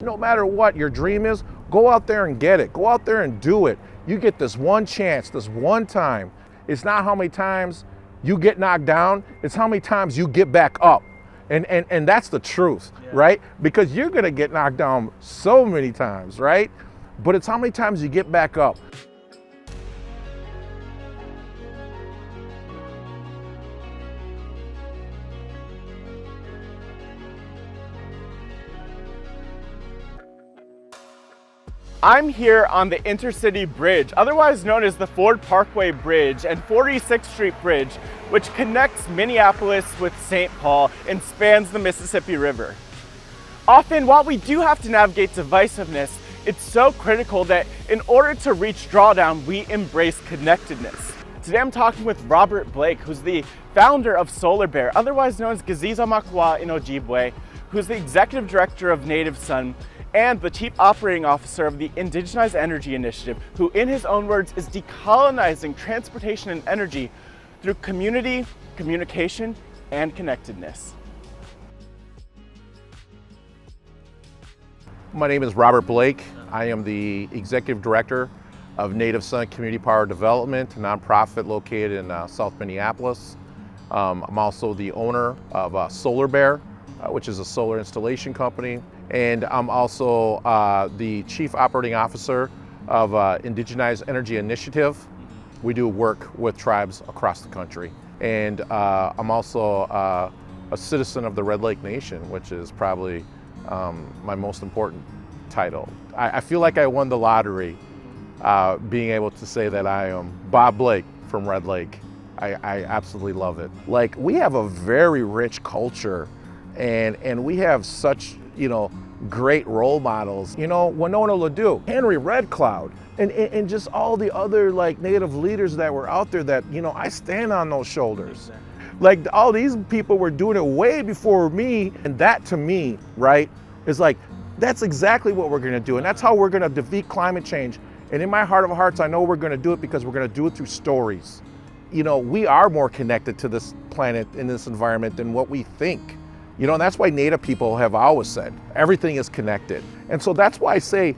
no matter what your dream is, go out there and get it. Go out there and do it. You get this one chance, this one time. It's not how many times you get knocked down, it's how many times you get back up. And that's the truth, right? Because you're gonna get knocked down so many times, right? But it's how many times you get back up. I'm here on the Intercity Bridge, otherwise known as the Ford Parkway Bridge and 46th Street Bridge, which connects Minneapolis with St. Paul and spans the Mississippi River. Often, while we do have to navigate divisiveness, it's so critical that in order to reach Drawdown, we embrace connectedness. Today I'm talking with Robert Blake, who's the founder of Solar Bear, otherwise known as Gizis-o-makwa in Ojibwe, who's the executive director of Native Sun, and the Chief Operating Officer of the Indigenous Energy Initiative, who in his own words is decolonizing transportation and energy through community, communication, and connectedness. My name is Robert Blake. I am the Executive Director of Native Sun Community Power Development, a nonprofit located in South Minneapolis. I'm also the owner of Solar Bear, which is a solar installation company. And I'm also the Chief Operating Officer of Indigenous Energy Initiative. We do work with tribes across the country. And I'm also a citizen of the Red Lake Nation, which is probably my most important title. I feel like I won the lottery being able to say that I am Bob Blake from Red Lake. I absolutely love it. Like, we have a very rich culture and we have such, great role models. Winona LaDue, Henry Red Cloud, and just all the other Native leaders that were out there that, I stand on those shoulders. Like, all these people were doing it way before me, and that to me, right, is that's exactly what we're gonna do, and that's how we're gonna defeat climate change. And in my heart of hearts, I know we're gonna do it because we're gonna do it through stories. We are more connected to this planet and this environment than what we think. And that's why Native people have always said, everything is connected. And so that's why I say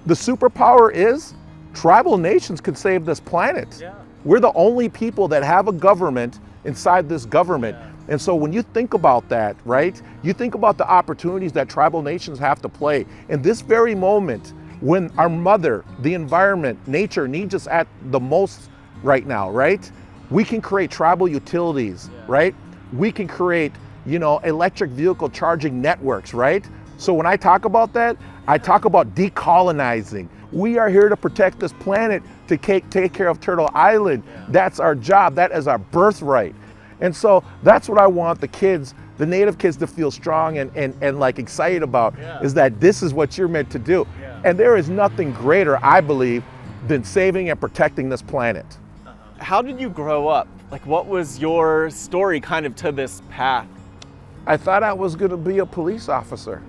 the superpower is tribal nations could save this planet. Yeah. We're the only people that have a government inside this government. Yeah. And so when you think about that, right, you think about the opportunities that tribal nations have to play. In this very moment, when our mother, the environment, nature needs us at the most right now, right? We can create tribal utilities, right? We can create electric vehicle charging networks, right? So when I talk about that, I talk about decolonizing. We are here to protect this planet, to take care of Turtle Island. That's our job, that is our birthright. And so that's what I want the kids, the Native kids, to feel strong and excited about, is that this is what you're meant to do. And there is nothing greater, I believe, than saving and protecting this planet. How did you grow up? What was your story kind of to this path? I thought I was gonna be a police officer,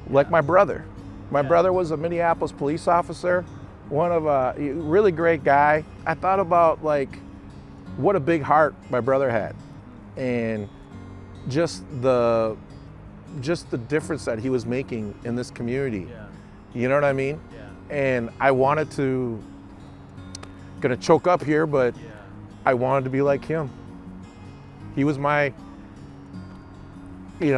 like my brother. My brother was a Minneapolis police officer, one of a really great guy. I thought about what a big heart my brother had, and just the difference that he was making in this community. You know what I mean? And I wanted to, gonna choke up here, but I wanted to be like him. He was my, he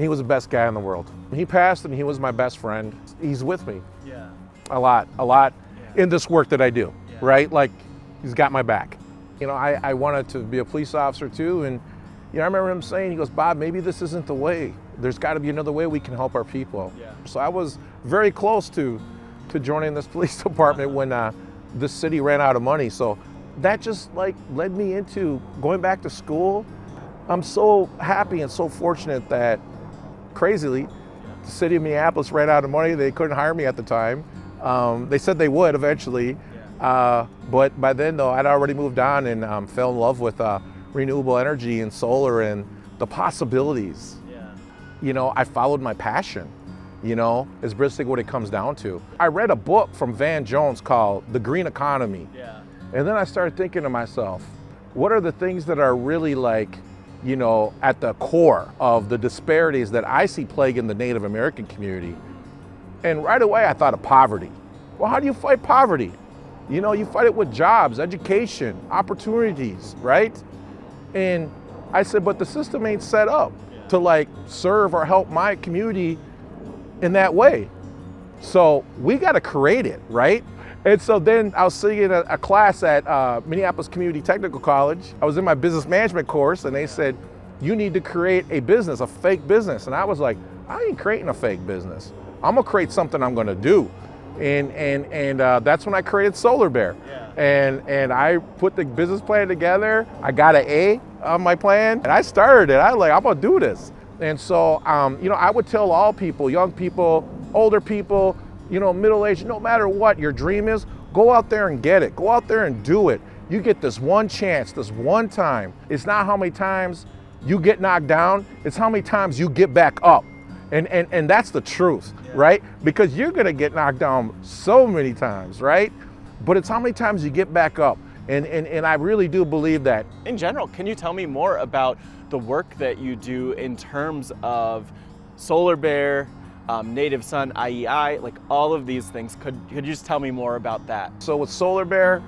was the best guy in the world. He passed and he was my best friend. He's with me a lot in this work that I do, right? He's got my back. I wanted to be a police officer too, and I remember him saying, he goes, Bob, maybe this isn't the way. There's gotta be another way we can help our people. So I was very close to joining this police department when this city ran out of money. So that just led me into going back to school. I'm so happy and so fortunate that, crazily, the city of Minneapolis ran out of money. They couldn't hire me at the time. They said they would eventually, but by then though, I'd already moved on and fell in love with renewable energy and solar and the possibilities. I followed my passion, is basically what it comes down to. I read a book from Van Jones called The Green Economy. And then I started thinking to myself, what are the things that are really you know, at the core of the disparities that I see plaguing the Native American community. And right away I thought of poverty. Well, how do you fight poverty? You know, you fight it with jobs, education, opportunities, right? And I said, but the system ain't set up to like serve or help my community in that way. So we got to create it, right? And so then I was sitting in a class at Minneapolis Community Technical College. I was in my business management course, and they said, you need to create a business, a fake business. And I was like, I ain't creating a fake business. I'm gonna create something I'm gonna do. And that's when I created Solar Bear. And I put the business plan together. I got an A on my plan, and I started it. I was like, I'm gonna do this. And so, you know, I would tell all people, young people, older people, you know, middle-aged, no matter what your dream is, go out there and get it. Go out there and do it. You get this one chance, this one time. It's not how many times you get knocked down, it's how many times you get back up. And that's the truth, right? Because you're gonna get knocked down so many times, right? But it's how many times you get back up. And I really do believe that. In general, can you tell me more about the work that you do in terms of Solar Bear, Native Sun, IEI, like all of these things? Could you just tell me more about that? So with Solar Bear,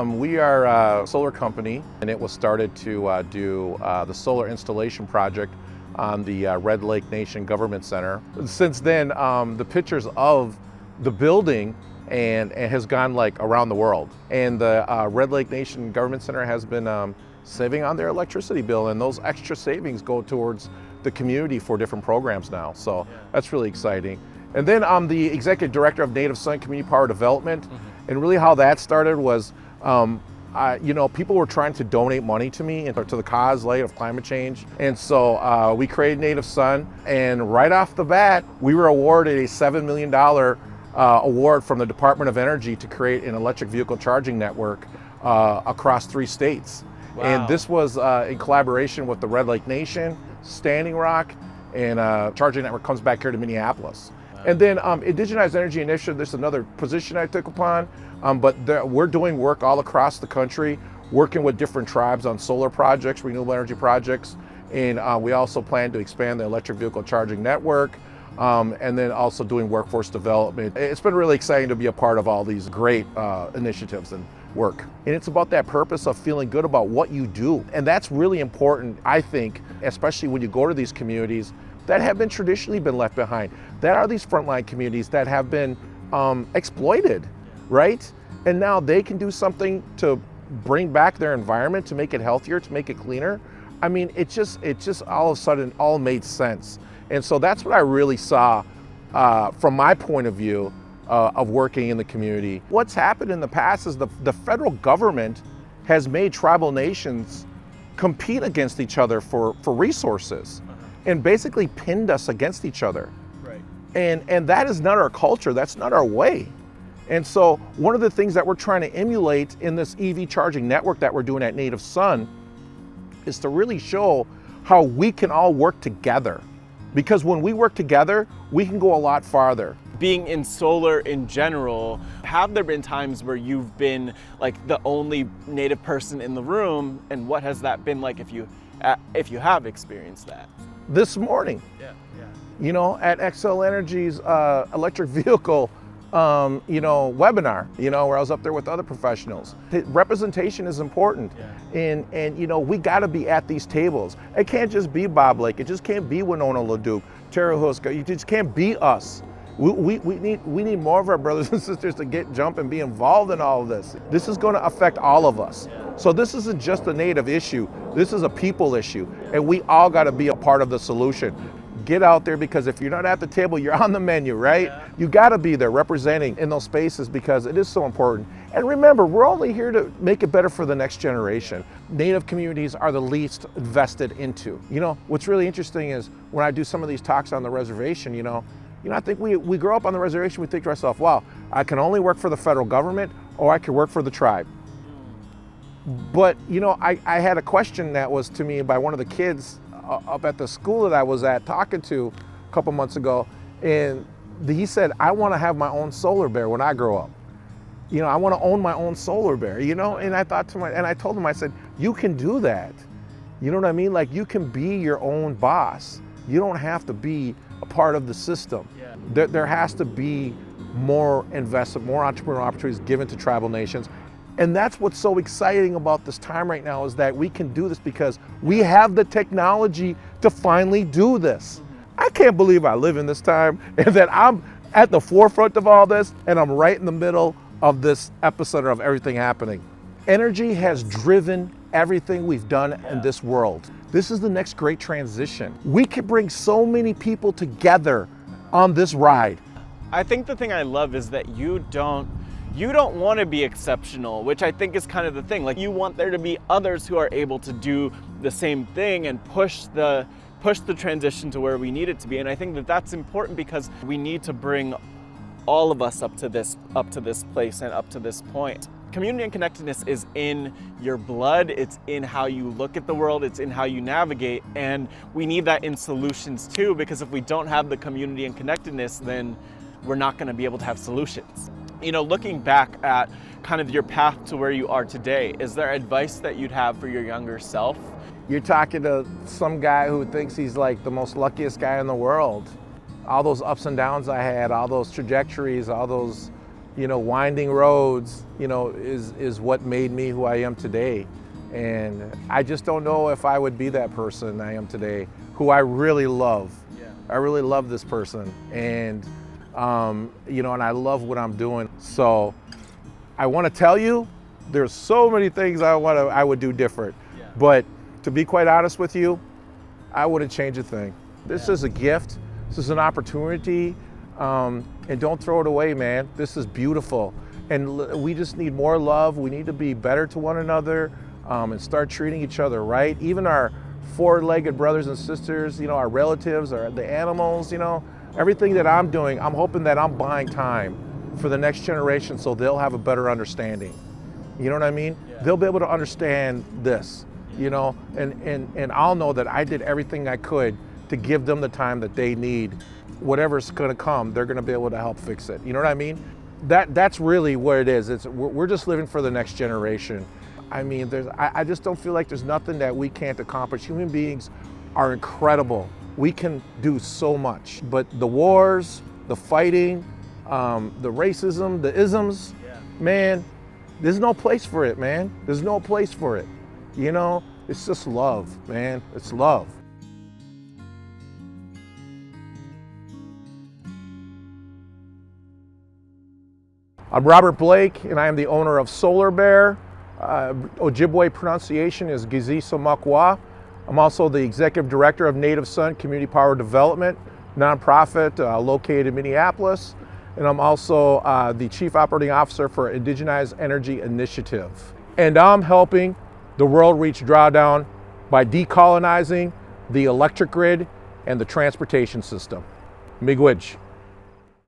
we are a solar company, and it was started to do the solar installation project on the Red Lake Nation Government Center. Since then, the pictures of the building and has gone like around the world. And the Red Lake Nation Government Center has been saving on their electricity bill, and those extra savings go towards the community for different programs now. So that's really exciting. And then I'm the executive director of Native Sun Community Power Development. And really how that started was, you know, people were trying to donate money to me and to the cause of climate change. And so we created Native Sun, and right off the bat, we were awarded a $7 million award from the Department of Energy to create an electric vehicle charging network across 3 states. Wow. And this was in collaboration with the Red Lake Nation, Standing Rock, and charging network comes back here to Minneapolis. Wow. And then Indigenous Energy Initiative, this is another position I took upon, but we're doing work all across the country, working with different tribes on solar projects, renewable energy projects, and we also plan to expand the electric vehicle charging network, and then also doing workforce development. It's been really exciting to be a part of all these great initiatives and work. And it's about that purpose of feeling good about what you do. And that's really important, I think, especially when you go to these communities that have been traditionally been left behind. That are these frontline communities that have been exploited, right? And now they can do something to bring back their environment, to make it healthier, to make it cleaner. I mean, it just all of a sudden all made sense. And so that's what I really saw from my point of view of working in the community. What's happened in the past is the federal government has made tribal nations compete against each other for resources and basically pinned us against each other. Right. And that is not our culture, that's not our way. And so one of the things that we're trying to emulate in this EV charging network that we're doing at Native Sun is to really show how we can all work together. Because when we work together, we can go a lot farther. Being in solar in general, have there been times where you've been like the only Native person in the room, and what has that been like if you have experienced that? This morning, you know, at Xcel Energy's electric vehicle webinar, where I was up there with other professionals. Representation is important. And you know, we gotta be at these tables. It can't just be Bob Lake, it just can't be Winona LaDuke, Tara Huska, it just can't be us. We need more of our brothers and sisters to jump and be involved in all of this. This is gonna affect all of us. So this isn't just a Native issue, this is a people issue, and we all gotta be a part of the solution. Get out there, because if you're not at the table, you're on the menu, right? You gotta be there representing in those spaces, because it is so important. And remember, we're only here to make it better for the next generation. Native communities are the least invested into. You know, what's really interesting is when I do some of these talks on the reservation, I think we grow up on the reservation, we think to ourselves, wow, I can only work for the federal government, or I can work for the tribe. But, I had a question that was to me by one of the kids up at the school that I was at talking to a couple months ago, and he said, I want to have my own solar bear when I grow up. I want to own my own solar bear, and I thought and I told him, I said, you can do that You know what I mean? Like, you can be your own boss. You don't have to be a part of the system. Yeah. There has to be more investment, more entrepreneurial opportunities given to tribal nations. And that's what's so exciting about this time right now, is that we can do this because we have the technology to finally do this. I can't believe I live in this time and that I'm at the forefront of all this, and I'm right in the middle of this epicenter of everything happening. Energy has driven everything we've done in this world. This is the next great transition. We can bring so many people together on this ride. I think the thing I love is that you don't want to be exceptional, which I think is kind of the thing. Like, you want there to be others who are able to do the same thing and push the transition to where we need it to be. And I think that that's important because we need to bring all of us up to this place and up to this point. Community and connectedness is in your blood. It's in how you look at the world. It's in how you navigate. And we need that in solutions too, because if we don't have the community and connectedness, then we're not going to be able to have solutions. You know, looking back at kind of your path to where you are today, is there advice that you'd have for your younger self? You're talking to some guy who thinks he's like the most luckiest guy in the world. All those ups and downs I had, all those trajectories, all those, you know, winding roads, you know, is what made me who I am today. And I just don't know if I would be that person I am today, who I really love. Yeah. I really love this person. And you know, and I love what I'm doing. So I want to tell you, there's so many things I would do different. Yeah. But to be quite honest with you, I wouldn't change a thing. This Yeah. is a gift. This is an opportunity. And don't throw it away, man. This is beautiful. And we just need more love. We need to be better to one another and start treating each other right. Even our four-legged brothers and sisters, you know, our relatives, or the animals, you know, everything that I'm doing, I'm hoping that I'm buying time for the next generation so they'll have a better understanding. You know what I mean? Yeah. They'll be able to understand this, you know, and I'll know that I did everything I could to give them the time that they need. Whatever's gonna come, they're gonna be able to help fix it. You know what I mean? That's really what it is. We're just living for the next generation. I mean, I just don't feel like there's nothing that we can't accomplish. Human beings are incredible. We can do so much, but the wars, the fighting, the racism, the isms, Yeah. man, there's no place for it, man. There's no place for it. You know, it's just love, man. It's love. I'm Robert Blake, and I am the owner of Solar Bear. Ojibwe pronunciation is Gizis-o-makwa. I'm also the executive director of Native Son Community Power Development, nonprofit located in Minneapolis. And I'm also the chief operating officer for Indigenous Energy Initiative. And I'm helping the world reach drawdown by decolonizing the electric grid and the transportation system. Miigwech.